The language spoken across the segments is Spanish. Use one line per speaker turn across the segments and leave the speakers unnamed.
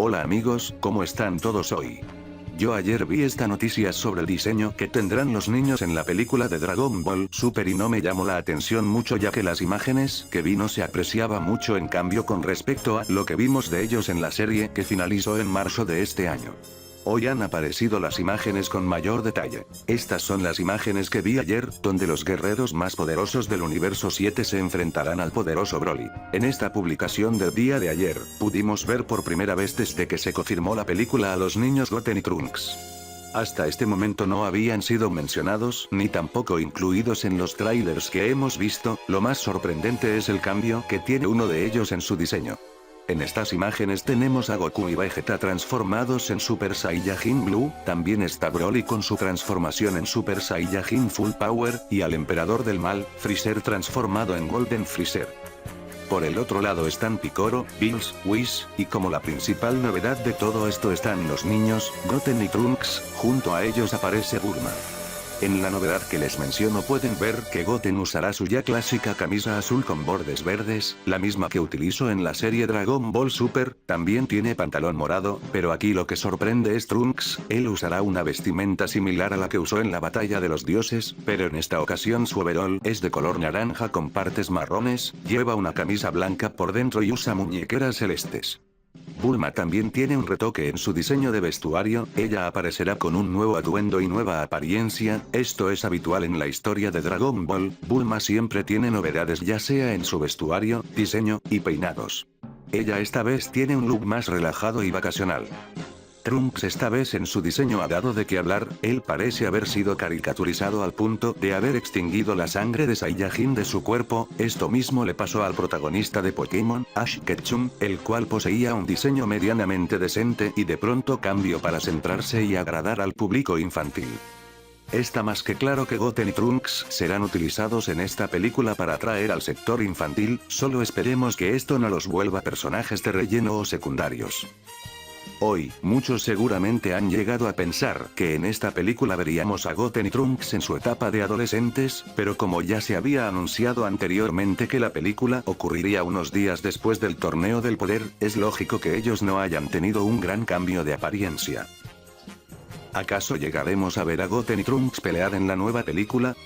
Hola amigos, ¿cómo están todos hoy? Yo ayer vi esta noticia sobre el diseño que tendrán los niños en la película de Dragon Ball Super y no me llamó la atención mucho ya que las imágenes que vi no se apreciaba mucho en cambio con respecto a lo que vimos de ellos en la serie que finalizó en marzo de este año. Hoy han aparecido las imágenes con mayor detalle. Estas son las imágenes que vi ayer, donde los guerreros más poderosos del universo 7 se enfrentarán al poderoso Broly. En esta publicación del día de ayer, pudimos ver por primera vez desde que se confirmó la película a los niños Goten y Trunks. Hasta este momento no habían sido mencionados, ni tampoco incluidos en los trailers que hemos visto. Lo más sorprendente es el cambio que tiene uno de ellos en su diseño. En estas imágenes tenemos a Goku y Vegeta transformados en Super Saiyajin Blue, también está Broly con su transformación en Super Saiyajin Full Power, y al Emperador del Mal, Freezer transformado en Golden Freezer. Por el otro lado están Piccolo, Bills, Whis, y como la principal novedad de todo esto están los niños, Goten y Trunks, junto a ellos aparece Bulma. En la novedad que les menciono pueden ver que Goten usará su ya clásica camisa azul con bordes verdes, la misma que utilizó en la serie Dragon Ball Super, también tiene pantalón morado, pero aquí lo que sorprende es Trunks, él usará una vestimenta similar a la que usó en la batalla de los dioses, pero en esta ocasión su overol es de color naranja con partes marrones, lleva una camisa blanca por dentro y usa muñequeras celestes. Bulma también tiene un retoque en su diseño de vestuario, ella aparecerá con un nuevo atuendo y nueva apariencia, esto es habitual en la historia de Dragon Ball, Bulma siempre tiene novedades ya sea en su vestuario, diseño, y peinados. Ella esta vez tiene un look más relajado y vacacional. Trunks esta vez en su diseño ha dado de qué hablar, él parece haber sido caricaturizado al punto de haber extinguido la sangre de Saiyajin de su cuerpo, esto mismo le pasó al protagonista de Pokémon, Ash Ketchum, el cual poseía un diseño medianamente decente y de pronto cambió para centrarse y agradar al público infantil. Está más que claro que Goten y Trunks serán utilizados en esta película para atraer al sector infantil, solo esperemos que esto no los vuelva personajes de relleno o secundarios. Hoy, muchos seguramente han llegado a pensar que en esta película veríamos a Goten y Trunks en su etapa de adolescentes, pero como ya se había anunciado anteriormente que la película ocurriría unos días después del Torneo del Poder, es lógico que ellos no hayan tenido un gran cambio de apariencia. ¿Acaso llegaremos a ver a Goten y Trunks pelear en la nueva película?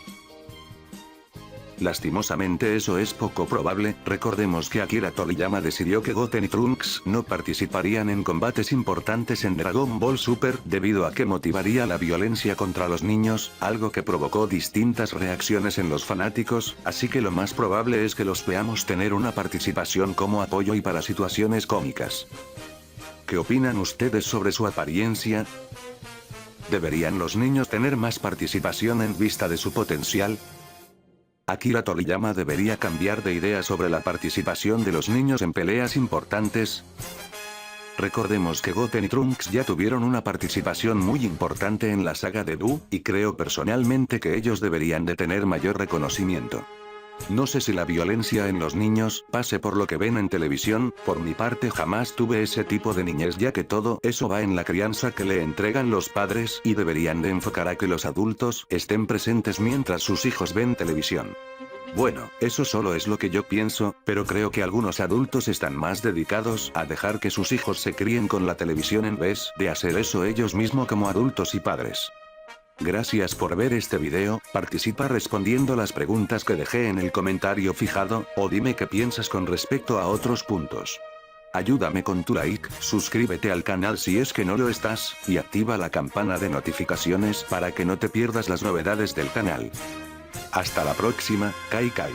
Lastimosamente eso es poco probable, recordemos que Akira Toriyama decidió que Goten y Trunks no participarían en combates importantes en Dragon Ball Super debido a que motivaría la violencia contra los niños, algo que provocó distintas reacciones en los fanáticos, así que lo más probable es que los veamos tener una participación como apoyo y para situaciones cómicas. ¿Qué opinan ustedes sobre su apariencia? ¿Deberían los niños tener más participación en vista de su potencial? ¿Akira Toriyama debería cambiar de idea sobre la participación de los niños en peleas importantes? Recordemos que Goten y Trunks ya tuvieron una participación muy importante en la saga de Buu, y creo personalmente que ellos deberían de tener mayor reconocimiento. No sé si la violencia en los niños pase por lo que ven en televisión, por mi parte jamás tuve ese tipo de niñez ya que todo eso va en la crianza que le entregan los padres y deberían de enfocar a que los adultos estén presentes mientras sus hijos ven televisión. Bueno, eso solo es lo que yo pienso, pero creo que algunos adultos están más dedicados a dejar que sus hijos se críen con la televisión en vez de hacer eso ellos mismos como adultos y padres. Gracias por ver este video, participa respondiendo las preguntas que dejé en el comentario fijado, o dime qué piensas con respecto a otros puntos. Ayúdame con tu like, suscríbete al canal si es que no lo estás, y activa la campana de notificaciones para que no te pierdas las novedades del canal. Hasta la próxima, Kai Kai.